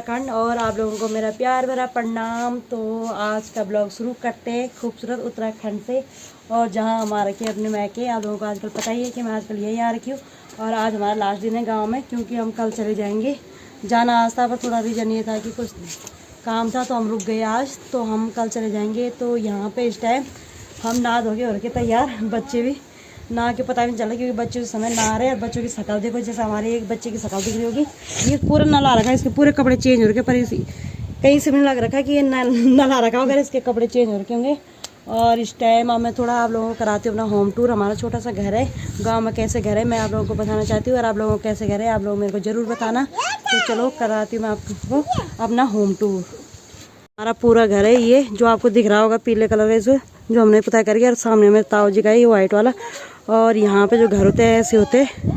उत्तराखंड और आप लोगों को मेरा प्यार भरा प्रणाम। तो आज का ब्लॉग शुरू करते हैं खूबसूरत उत्तराखंड से, और जहां हमारा के अपने मैके। आप लोगों को आजकल पता ही है कि मैं आजकल यही आ रखी हूँ, और आज हमारा लास्ट दिन है गांव में, क्योंकि हम कल चले जाएंगे। जाना आज था पर थोड़ा रीज़न ये था कि कुछ काम था तो हम रुक गए आज, तो हम कल चले जाएंगे। तो यहाँ पर इस टाइम हम नहा धो के हो रखे तैयार, बच्चे भी नहा के पता भी नहीं चला क्योंकि बच्चे उस समय नहा रहे हैं। और बच्चों की शकल देखो, जैसे हमारे एक बच्चे की शकल दिख रही होगी, ये पूरा नला रखा है, इसके पूरे कपड़े चेंज हो रखे, पर कहीं से भी लग रखा है कि ये नला रखा होगा, इसके कपड़े चेंज हो रखे होंगे। और इस टाइम अब मैं थोड़ा आप लोगों को कराती हूँ अपना होम टूर। हमारा छोटा सा घर है गाँव में, कैसे घर है मैं आप लोगों को बताना चाहती हूँ, और आप लोगों को कैसे घर है आप लोग मेरे को ज़रूर बताना। तो चलो कराती हूँ मैं आपको अपना होम टूर। हमारा पूरा घर है, ये जो आपको दिख रहा होगा पीले कलर है, इसमें जो हमने पता करके, और सामने में ताऊ जी का है ये वाइट वाला। और यहाँ पे जो घर होते हैं ऐसे होते हैं,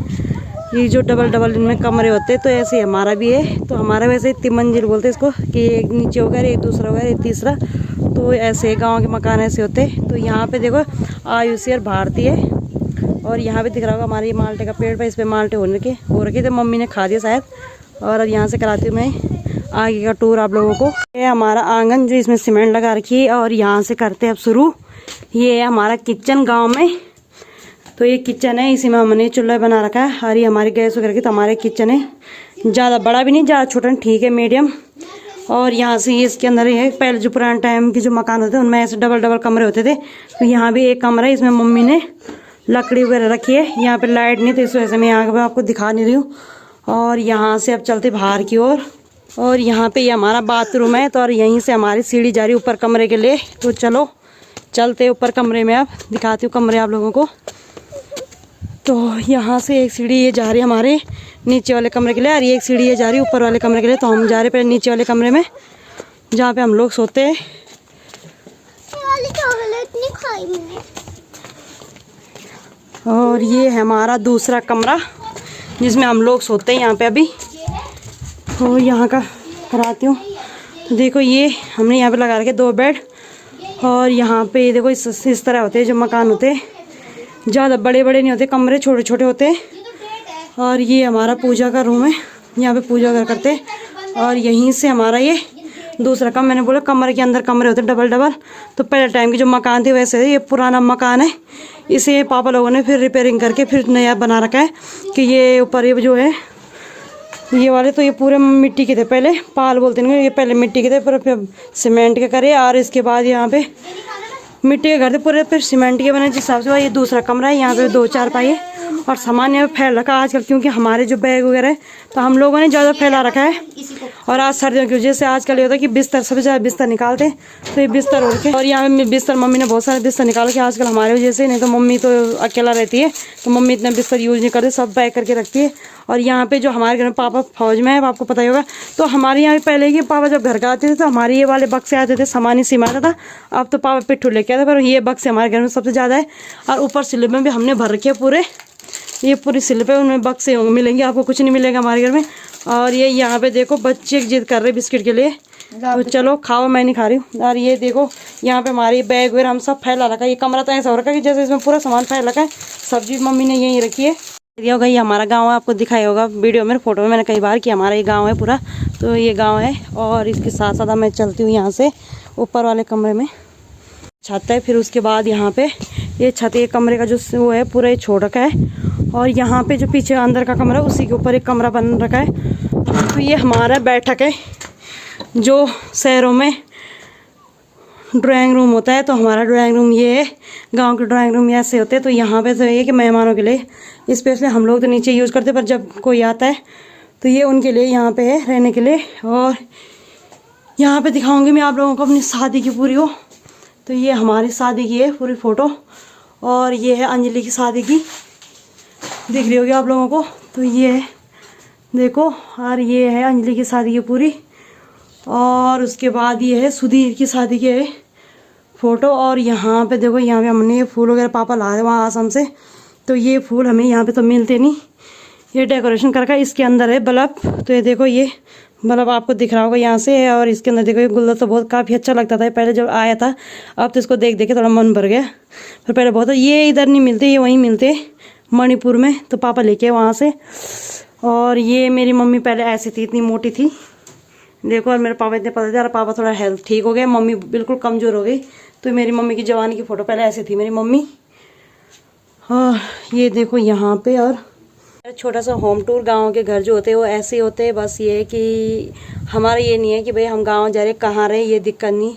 ये जो डबल डबल इनमें कमरे होते हैं, तो ऐसे हमारा भी है। तो हमारा वैसे 3 मंजिल बोलते हैं इसको, कि एक नीचे होगा, एक दूसरा होगा, एक तीसरा। तो ऐसे गांव के मकान ऐसे होते हैं। तो यहाँ पे देखो आयुषी और भारती है, और यहाँ पे दिख रहा होगा हमारे ये माल्टे का पेड़ पर, इस पर माल्टे हो रखे थे, मम्मी ने खा दिया शायद। और अब यहाँ से कराती हूँ मैं आगे का टूर आप लोगों को। ये हमारा आंगन जो इसमें सीमेंट लगा रखी है, और यहाँ से करते हैं अब शुरू। ये है हमारा किचन गांव में, तो ये किचन है, इसी में हमने चूल्हा बना रखा है। और ये हमारी गैस वगैरह की, तो हमारे किचन है, ज़्यादा बड़ा भी नहीं ज़्यादा छोटा नहीं, ठीक है मीडियम। और यहाँ से ये इसके अंदर है, पहले जो पुराने टाइम के जो मकान होते हैं उनमें ऐसे डबल डबल कमरे होते थे, तो यहाँ भी एक कमरा है, इसमें मम्मी ने लकड़ी वगैरह रखी है। यहाँ पर लाइट नहीं, तो इस वजह से मैं यहाँ पर आपको दिखा नहीं रही हूँ। और यहाँ से अब चलते बाहर की ओर, और यहाँ पे ये हमारा बाथरूम है। तो और यहीं से हमारी सीढ़ी जा रही ऊपर कमरे के लिए। तो चलो चलते ऊपर कमरे में, अब दिखाती हूँ कमरे आप लोगों को। तो यहाँ से एक सीढ़ी ये जा रही है हमारे नीचे वाले कमरे के लिए, और ये एक सीढ़ी ये जा रही है ऊपर वाले कमरे के लिए। तो हम जा रहे पहले नीचे वाले कमरे में, जहाँ पे हम लोग सोते हैं। और ये है हमारा दूसरा कमरा जिसमें हम लोग सोते हैं यहाँ पे अभी। तो यहाँ का कराती हूँ। तो देखो ये हमने यहाँ पे लगा रखे 2 बेड, और यहाँ पे देखो इस तरह होते हैं जो मकान होते हैं, ज़्यादा बड़े बड़े नहीं होते, कमरे छोटे छोटे होते हैं। और ये हमारा पूजा का रूम है, यहाँ पे पूजा वगैरह करते हैं। और यहीं से हमारा ये दूसरा कमरा, मैंने बोला कमरे के अंदर कमरे होते हैं डबल डबल। तो पहले टाइम के जो मकान थे वैसे ये पुराना मकान है, इसे पापा लोगों ने फिर रिपेयरिंग करके फिर नया बना रखा है। कि ये ऊपर ये जो है ये वाले, तो ये पूरे मिट्टी के थे, पहले पाल बोलते हैं, ये पहले मिट्टी के थे, पर फिर सीमेंट के करे। और इसके बाद यहाँ पे मिट्टी के घर थे पूरे, फिर सीमेंट के बने जिस हिसाब से। ये दूसरा कमरा है, यहाँ पे 2 4 और सामान यहाँ पे फैल रखा है आजकल, क्योंकि हमारे जो बैग वगैरह है तो हम लोगों ने ज़्यादा फैला रखा है। और आज सर्दियों की वजह से आजकल ये होता है कि बिस्तर सबसे ज़्यादा बिस्तर निकालते हैं, तो ये बिस्तर हो रखे। और यहाँ पे बिस्तर मम्मी ने बहुत सारे बिस्तर निकाल के आजकल हमारे वजह से, नहीं तो मम्मी तो अकेला रहती है तो मम्मी इतना बिस्तर यूज़ नहीं करती, सब पैक करके रखती है। और यहाँ पे जो हमारे घर में पापा फौज में है, आपको पता ही होगा, तो हमारे यहाँ पहले कि पापा जब घर का आते थे तो हमारे ये वाले बक्से आते थे, सामान ही सीमा आता था। अब तो पापा पिट्ठू लेके आते, पर ये बक्से हमारे घर में सबसे ज़्यादा है। और ऊपर स्लिप में भी हमने भर रखे पूरे, ये पूरी स्लिप है, उनमें बक्से मिलेंगे, आपको कुछ नहीं मिलेगा हमारे घर में। और ये यहाँ पे देखो बच्चे जिद कर रहे बिस्किट के लिए, तो चलो खाओ, मैं नहीं खा रही हूँ। और ये देखो यहाँ पे हमारी बैग वगैरह हम सब फैला रखा है। ये कमरा तो ऐसा हो रखा है कि जैसे इसमें पूरा सामान फैल रखा है। सब्जी मम्मी ने यहीं रखी है। ये होगा, ये हमारा गांव है, आपको दिखाया होगा वीडियो में, फोटो में मैंने कई बार कि हमारा ये गांव है पूरा। तो ये गांव है, और इसके साथ साथ मैं चलती हूँ यहाँ से ऊपर वाले कमरे में, छत है। फिर उसके बाद यहाँ पे ये छत, ये कमरे का जो वो है पूरा ये छोड़ रखा है। और यहाँ पे जो पीछे अंदर का कमरा, उसी के ऊपर एक कमरा बन रखा है। तो ये हमारा बैठक है, जो शहरों में ड्राइंग रूम होता है, तो हमारा ड्राइंग रूम ये है। गांव के ड्राइंग रूम ऐसे होते हैं। तो यहाँ पे तो ये कि मेहमानों के लिए स्पेशली हम लोग तो नीचे यूज़ करते हैं, पर जब कोई आता है तो ये उनके लिए यहाँ पे है रहने के लिए। और यहाँ पे दिखाऊंगी मैं आप लोगों को अपनी शादी की पूरी हो। तो ये हमारी शादी की है पूरी फ़ोटो, और ये है अंजलि की शादी की, दिख रही होगी आप लोगों को। तो ये देखो, और ये है अंजलि की शादी की पूरी। और उसके बाद ये है सुधीर की शादी की है फ़ोटो। और यहाँ पे देखो, यहाँ पे हमने ये फूल वगैरह पापा लाए वहाँ आसम से, तो ये फूल हमें यहाँ पे तो मिलते नहीं। ये डेकोरेशन करके इसके अंदर है बल्ब, तो ये देखो ये बल्ब आपको दिख रहा होगा यहाँ से। और इसके अंदर देखो ये गुलदस्ता तो बहुत काफ़ी अच्छा लगता था पहले जब आया था, अब तो इसको देख देख के थोड़ा मन भर गया। पर पहले बहुत, ये इधर नहीं मिलते, ये वहीं मिलते मणिपुर में, तो पापा लेके वहाँ से। और ये मेरी मम्मी पहले ऐसी थी, इतनी मोटी थी, देखो और मेरे पापा इतने पता चला, पापा थोड़ा हेल्थ ठीक हो गया, मम्मी बिल्कुल कमज़ोर हो गई। तो मेरी मम्मी की जवानी की फ़ोटो पहले ऐसे थी मेरी मम्मी। और ये देखो यहाँ पे, और छोटा सा होम टूर। गांव के घर जो होते हैं वो ऐसे ही होते हैं। बस ये है कि हमारा ये नहीं है कि भाई हम गांव जा रहे कहाँ रहे, ये दिक्कत नहीं।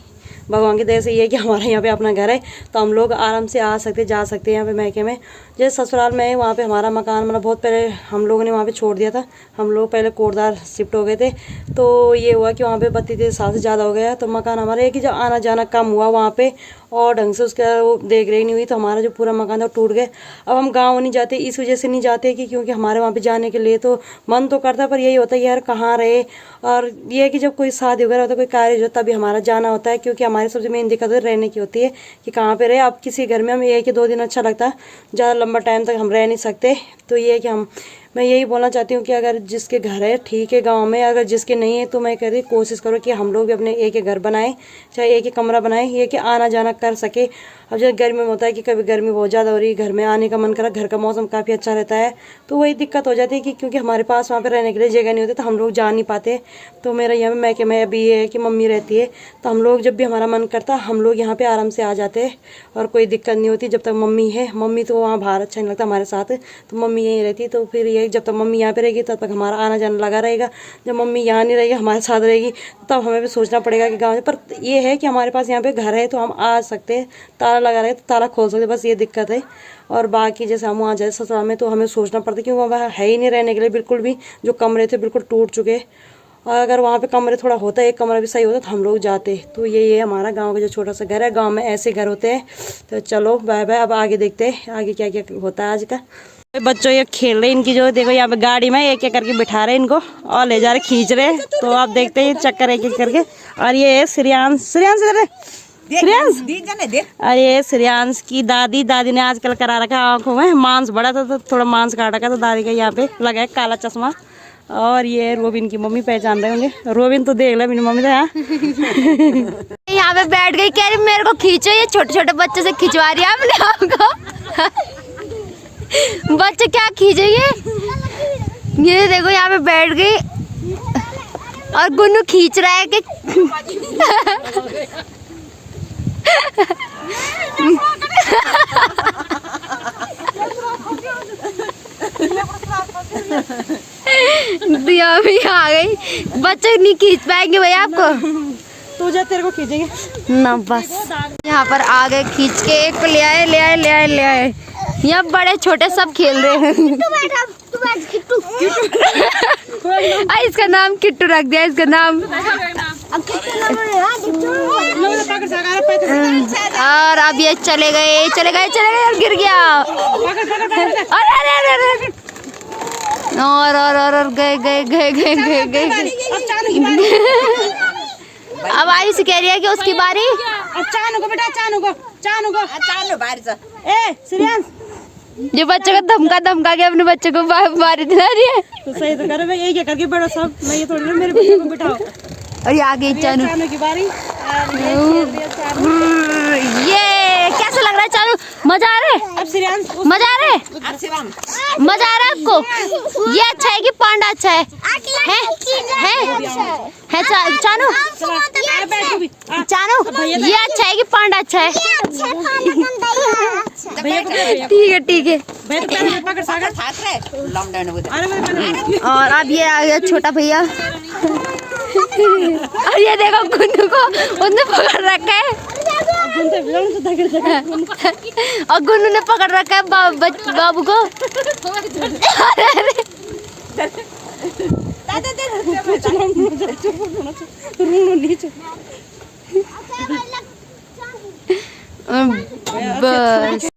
भगवान की दया से ये है कि हमारा यहाँ पे अपना घर है, तो हम लोग आराम से आ सकते जा सकते हैं यहाँ पे मैके में। जैसे ससुराल में है वहाँ पे हमारा मकान मतलब बहुत पहले हम लोगों ने वहाँ पे छोड़ दिया था। हम लोग पहले कोटदार शिफ्ट हो गए थे, तो ये हुआ कि वहाँ पे 32 साल से ज़्यादा हो गया, तो मकान हमारा है कि जब आना जाना कम हुआ वहाँ पे और ढंग से उसका वो देख रेख नहीं हुई, तो हमारा जो पूरा मकान था वो टूट गया। अब हम गाँव नहीं जाते, इस वजह से नहीं जाते कि क्योंकि हमारे वहाँ पे जाने के लिए तो मन तो करता है, पर यही होता है यार कहाँ रहे। और ये है कि जब कोई शादी वगैरह होता है, कोई कार्य हो, तभी हमारा जाना होता है, क्योंकि हमारी सबसे मेन दिक्कत रहने की होती है कि कहाँ पे रहे। अब किसी घर में हम ये है कि 2 दिन अच्छा लगता है, ज़्यादा लंबा टाइम तक हम रह नहीं सकते। तो ये है कि मैं यही बोलना चाहती हूँ कि अगर जिसके घर है ठीक है गांव में, अगर जिसके नहीं है तो मैं कह रही कोशिश करो कि हम लोग भी अपने एक एक घर बनाएं, चाहे एक ही कमरा बनाएं, ये कि आना जाना कर सके। अब जैसे गर्मी में होता है कि कभी गर्मी बहुत ज़्यादा हो रही है, घर में आने का मन करा, घर का मौसम काफ़ी अच्छा रहता है, तो वही दिक्कत हो जाती है कि क्योंकि हमारे पास वहाँ पर रहने के लिए जगह नहीं होती, तो हम लोग जा नहीं पाते। तो मेरा यहाँ मैं अभी ये है कि मम्मी रहती है, तो हम लोग जब भी हमारा मन करता हम लोग यहाँ पर आराम से आ जाते हैं और कोई दिक्कत नहीं होती। जब तक मम्मी है, मम्मी तो वहाँ बाहर अच्छा नहीं लगता हमारे साथ, तो मम्मी यहीं रहती। तो फिर ये जब तक मम्मी यहाँ पे रहेगी तब तक हमारा आना जाना लगा रहेगा। जब मम्मी यहाँ नहीं रहेगी, हमारे साथ रहेगी, तब हमें भी सोचना पड़ेगा कि गाँव। पर ये है कि हमारे पास यहाँ पे घर है तो हम आ सकते हैं, ताला लगा रहे तो ताला खोल सकते, बस ये दिक्कत है। और बाकी जैसे हम वहाँ जाए ससुराल में तो हमें सोचना पड़ता है, क्योंकि वहाँ है ही नहीं रहने के लिए बिल्कुल भी। जो कमरे थे बिल्कुल टूट चुके, और अगर वहाँ पे कमरे थोड़ा होता है, एक कमरा भी सही होता तो हम लोग जाते। तो ये हमारा गांव का जो छोटा सा घर है, गांव में ऐसे घर होते हैं। तो चलो बाय बाय, अब आगे देखते हैं आगे क्या क्या होता है आज का। बच्चों ये खेल रहे, इनकी जो देखो यहाँ पे गाड़ी में एक एक करके बिठा रहे इनको और ले जा रहे खींच रहे। तो आप देखते हैं चक्कर एक एक करके। और ये है श्रेयांश और ये श्रेयांश की दादी ने आजकल करा रखा आँखों में मांस बड़ा था, तो थोड़ा मांस काट रखा, तो दादी का यहाँ पे लगा है काला चश्मा। और ये रोबिन की मम्मी, पहचान रहे होंगे रोबिन, तो देख लो मेरी मम्मी तो यहाँ पे बैठ गई, कह रही मेरे को खींचो, ये छोटे छोटे बच्चे से खिंचवा रही है अपने आप को। बच्चे क्या खींचेंगे, ये देखो यहाँ पे बैठ गई और गुन्नू खींच रहा है कि दिया भी आ गई। बच्चे नहीं खींच पाएंगे भैया आपको, तो जा तेरे को खींचेंगे ना। बस यहाँ पर आ गए खींच के, एक को ले आए। यहाँ बड़े छोटे सब खेल रहे हैं। इसका नाम किट्टू रख दिया, इसका नाम। और अब ये चले गए और गिर गया। और गए। अब आयुष कह रही है कि उसकी बारी। जो बच्चों को धमका के अपने बच्चों को बारी दिला रही है। तो सही तो करो भाई, ये क्या करके बैठो सब, मैं ये थोड़ी ना मेरे बच्चों को बिठाओ। और ये आगे चानू की बारी। ये कैसा लग रहा है चानू, मजा आ रहा है? अब श्रेयांश मजा आ रहा है आपको? ये अच्छा है कि पांडा अच्छा है? चानू ये अच्छा है कि पांडा अच्छा है? ठीक है। और अब ये आ गया छोटा भैया। और ये देखो गुन्नू को उसने पकड़ रखा है, और गुन्नू ने पकड़ रखा है बाबू को। बस।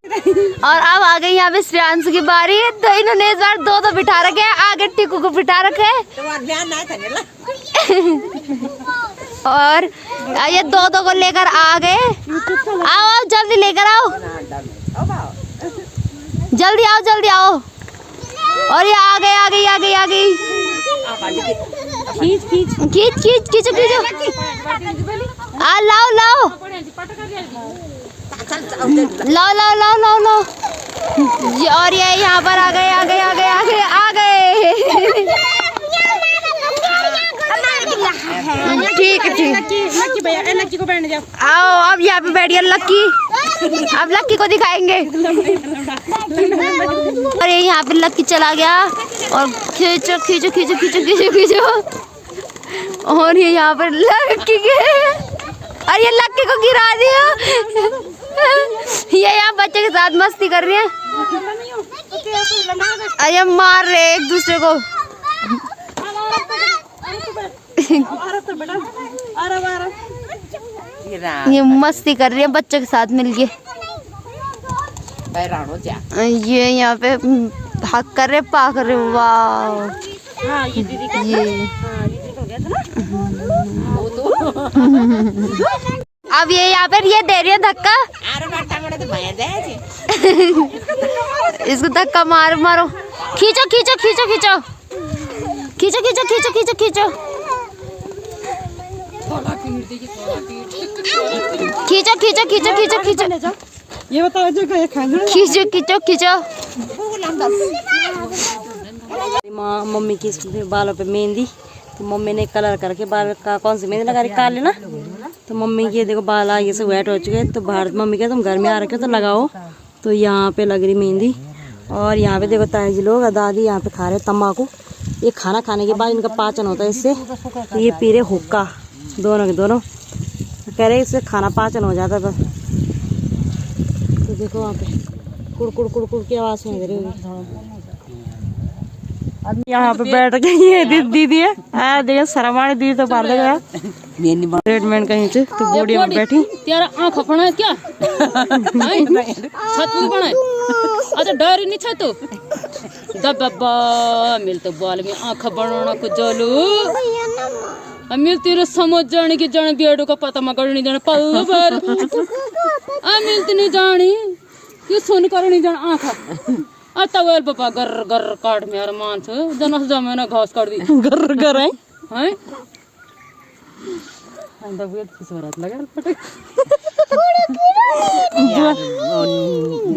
और अब आ गई यहाँ पे श्रेयांश की बारी। तो इन्होंने इस बार दो बिठा रखे हैं, आगे टिकू को बिठा रखे है। और ये दो को लेकर आ गए। आओ जल्दी लेकर आओ, जल्दी आओ। और ये आ गई। खींचो। लाओ। और ये यहाँ पर आ गए। ठीक है ठीक। लक्की भैया, लक्की को बैठने जाओ। आओ अब यहाँ पे बैठिए लक्की। अब लक्की को दिखाएंगे। और ये यहाँ पे लक्की चला गया और खींचो खींचो खींचो खींचो खींचो खींचो। और ये यहाँ पर लक्की के, और ये लक्की को गिरा दिया। ये यहाँ बच्चे के साथ मस्ती कर रही है। अरे मार रहे एक दूसरे को। ये मस्ती कर रही है बच्चों के साथ मिलके। ये यहाँ पे हक कर रहे, पा कर रहे। वाह ये अब ये यहाँ पे ये दे रही है धक्का। इसको धक्का मारो मारो। खींचो खींचो खींचो खींचो खींचो खींचो खींचो खींचो खींचो खींचो खींचो खींचो खींचो खींचो। ये बताओ जो खींचो खींचो खींचो। माँ मम्मी की बालों पे मेहंदी, तो मम्मी ने कलर करके बाल का कौन सी मेहंदी लगा रही, काले ना। तो मम्मी के देखो बाल आगे से वेट हो चुके हैं। तो भारत मम्मी के तुम घर में आ रखे हो तो लगाओ। तो यहाँ पे लग रही मेहंदी। और यहाँ पे देखो ताई जी लोग दादी यहाँ पे खा रहे तम्बाकू। ये खाना खाने के बाद इनका पाचन होता है इससे। तो ये पी रहे हुक्का दोनों के दोनों। तो कह रहे इससे खाना पाचन हो जाता है बस। तो देखो वहाँ पे कुड़ कुड़ कुड़ की आवाज़ सुन रही होगी। यहाँ पे बैठ के ये दीदी है, देखिए शर्मा दीदी तो बाहर गया ट्रीटमेंट कहीं से। तो बॉडी में बैठी तेरा आँख अपना है क्या? छत पे बना है। अच्छा डर नहीं छे तो दबा मिल तो बाल में आँख बनाना को जलो। मिल तेरे समझ जाने की जाने बेड़ो का पता मगर नहीं जाने पल भर। मिल तो नहीं जानी कि सुन कर नहीं जाना आँख। तवेल पापा गर गर काट में यार मान से जनस जमे घास काट दी गर गर है हैं अंदर किशोरात लगा पटक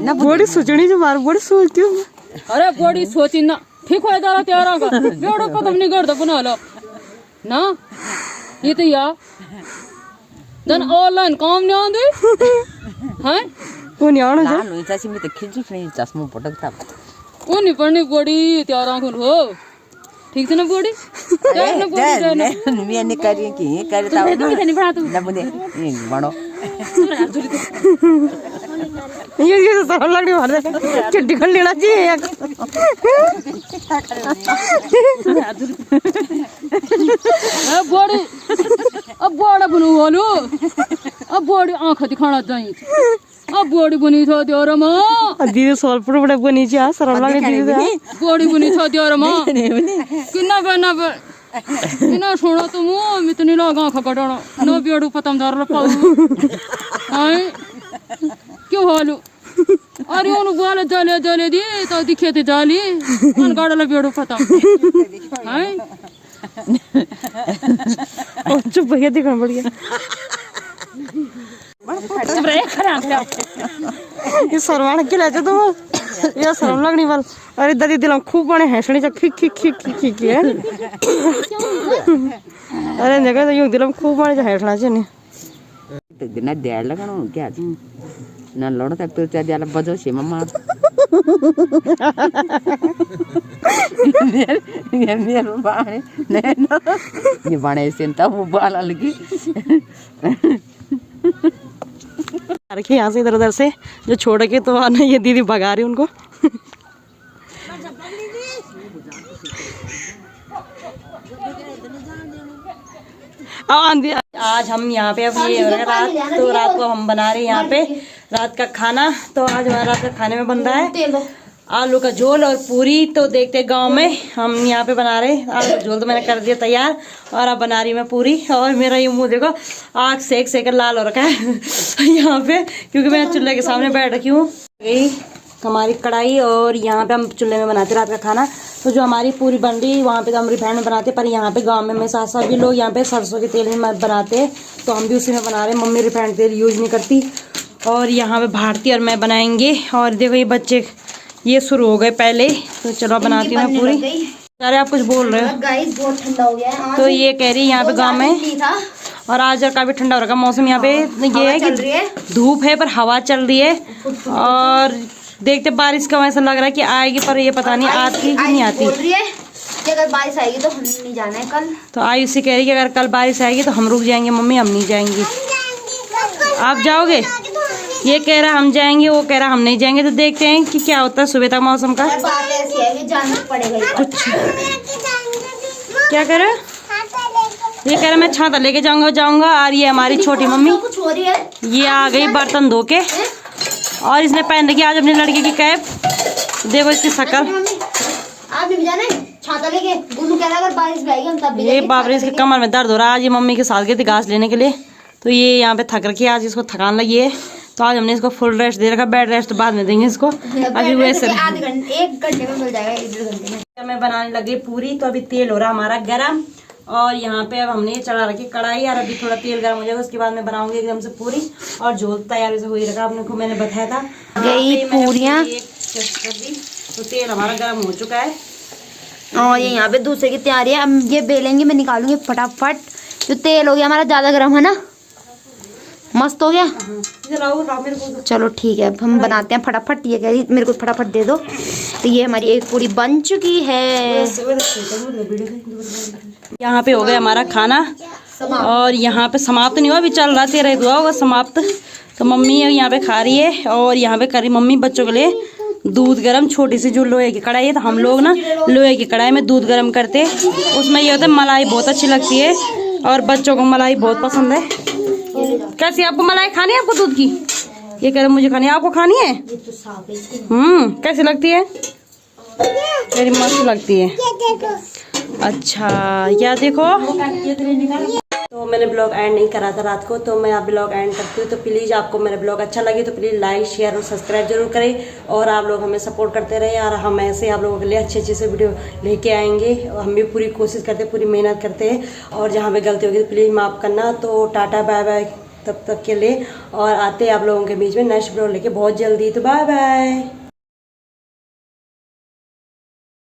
ना बड़ी सोचनी जो मार बड़ी सोचती हूँ। अरे बड़ी सोची ना ठीक हो जा तेरा का बेड़ो पता नहीं करता बना लो ना। ये तो यार जन ऑनलाइन काम नहीं आंदी हैं वो नहीं आना ನಾನು ಇಚಾಸಿ ಮಿತ ಖಿಂಚು ಫ್ರೀ ಚಸ್ಮಾ ಪಟಕ್ತಾ वो नहीं पढ़नी बड़ी तेरा को हो ठीक से ना बॉडी ना बॉडी ನಿಮಿಯನೆ ಕರಿ ಕಿ ಕರಿತಾ नहीं पढ़ा तू ना बुने बणो ये तो सब लग रही मार दे चिट्ठी कर लेना चाहिए यार। बॉडी अब बड़ा बनू वालो अब बॉडी आँख दिखाना चाहिए। अब बॉडी बनी था तेरा माँ दीदी सोलपुर बड़े बनी जा सरल लगे दीदी बॉडी बनी था तेरा माँ किन्ना बना किन्ना सोना तो मुँह में तो नहीं लगा आँख कटाना ना बेड़ू पतम दार पाऊ हैं क्यों हालू अरे उन बाल जले जले दी तो दिखे थे जाली उन गाड़ा बेड़ू पतम हैं चुप भैया दिखा बढ़िया ये सरवाण के लाते तो ये सरम लगनी वाल। अरे दादी दिलम खूब बने हैसणी जा खिक खिक खिक खिक खिक है। अरे जगह तो यूं दिलम खूब बने जा हैसणा चाहिए ದಿನ ದ್ಯಾಳ ಕಣ ಕ್ಯಾಚ್ ನಾನು ಲೋಡ ತಪ್ಪಿರ್ತಾ ದ್ಯಾಳ ಬಜೋ ಶಿಮ ಮಾಡ ಮೇರು ಬಾಣೆ ನೇನು ನೀ ಬಾಣೆ ಅಂತ ಬಾಲಲ್ಗಿ रखिए यहाँ से इधर उधर से जो छोड़ के तो आना ये दीदी भगा रही उनको। आज हम यहाँ पे अब ये रात को हम बना रहे हैं यहाँ पे रात का खाना। तो आज हमारा रात का खाने में बन रहा है आलू का झोल और पूरी। तो देखते गांव में हम यहाँ पे बना रहे आलू का झोल तो मैंने कर दिया तैयार और अब बना रही मैं पूरी। और मेरा ये मुंह देखो आग सेक कर लाल हो रखा है यहाँ पे क्योंकि मैं चूल्हे के सामने बैठ रखी हूँ। गई हमारी कढ़ाई और यहाँ पे हम चूल्हे में बनाते रात का खाना। तो जो हमारी पूरी बन रही वहाँ पे तो हम रिफाइंड में बनाते पर यहाँ पे गाँव में साथ सभी लोग यहाँ पे सरसों के तेल में बनाते हैं तो हम भी उसी में बना रहे हैं। मम्मी रिफाइंड तेल यूज नहीं करती और यहाँ पे भारती और मैं बनाएंगे। और देखो ये बच्चे ये शुरू हो गए पहले तो चलो बनाती हूँ मैं पूरी। अरे आप कुछ बोल रहे हो? गाइस बहुत ठंडा हो गया है आज। तो ये कह रही है यहाँ पे गांव में, नहीं था और आज काफी ठंडा हो रखा मौसम यहाँ पे। ये है चल रही है। कि धूप है पर हवा चल रही है, और देखते बारिश का वैसा लग रहा है कि आएगी, पर ये पता नहीं आती कि नहीं आती। बोल रही है कि अगर बारिश आएगी तो हम नहीं जाना है कल। तो आयुष से कह रही है कि अगर कल बारिश आएगी तो हम रुक जाएंगे मम्मी, हम नहीं जाएंगे। आप जाओगे? ये कह रहा हम जाएंगे, वो कह रहा हम नहीं जाएंगे। तो देखते हैं कि क्या होता है सुबह तक मौसम का। बात ऐसी है कि जाना पड़ेगा कुछ क्या कह रहा है? ये कह रहा मैं छाता लेके जाऊंगा। और ये हमारी छोटी मम्मी, कुछ हो रही है। ये आ गई बर्तन धो के, और इसने पहन रखी आज अपनी लड़की की कैप। देखो इसकी शक्ल। आप भी जाना है छाता लेके? गुल्लू कह रहा है अगर बारिश भी आएगी हम तब भी ये बाबरे इसके कमर में दर्द हो रहा है। आज ये मम्मी के साथ गई थी घास लेने के लिए, तो ये यहाँ पे थक रखी है, आज इसको थकान लगी है। तो आज हमने इसको फुल रेस्ट दे रखा। बेड रेस्ट बाद में देंगे इसको, अभी वैसे आधे घंटे 1 घंटे में मिल जाएगा, 1-1.5 घंटे में। मैं बनाने लगी पूरी। तो अभी तेल हो रहा हमारा गरम, और यहाँ पे अब हमने चढ़ा रखी कढ़ाई। और अभी थोड़ा तेल गर्म हो जाएगा, उसके बाद मैं बनाऊंगी एकदम से पूरी। और झोल तैयारी से हो ही रखा, आपने को मैंने बताया था। गई पूरियाँ। तो तेल हमारा गर्म हो चुका है, और ये यहाँ पे दूसरे की तैयारी है। अब ये बेलेंगे, मैं निकालूंगी फटाफट। जो तेल हो गया हमारा ज्यादा गर्म है ना, मस्त हो गया। चलो ठीक है, अब हम बनाते हैं फटाफट। ये कह रही मेरे को फटाफट दे दो। तो ये हमारी एक पूरी बन चुकी है। यहाँ पे हो गया हमारा खाना, और यहाँ पे समाप्त नहीं हुआ, अभी चल रहा, 13 हुआ होगा समाप्त। तो मम्मी यहाँ पे खा रही है, और यहाँ पे करी मम्मी बच्चों के लिए दूध गरम। छोटी सी जो लोहे की कढ़ाई है, तो हम लोग ना लोहे की कढ़ाई में दूध गरम करते। उसमें ये होता है मलाई बहुत अच्छी लगती है, और बच्चों को मलाई बहुत पसंद है। कैसी आपको मलाई खानी है? आपको दूध की? ये कह रहे मुझे खानी है, आपको खानी है? कैसी लगती है? मेरी मस्त लगती है। अच्छा या देखो, तो मैंने ब्लॉग एंड नहीं करा था रात को, तो मैं आप ब्लॉग एंड करती हूँ। तो प्लीज़ आपको मेरा ब्लॉग अच्छा लगे तो प्लीज़ लाइक शेयर और सब्सक्राइब जरूर करें, और आप लोग हमें सपोर्ट करते रहे। और हम ऐसे आप लोगों के लिए अच्छे से वीडियो लेके आएंगे, और हम भी पूरी कोशिश करते हैं, पूरी मेहनत करते हैं। और जहाँ पे गलती होगी तो प्लीज़ माफ़ करना। तो टाटा बाय बाय तब तक के लिए, और आते हैं आप लोगों के बीच में नेक्स्ट ब्लॉग लेके बहुत जल्दी। तो बाय बाय।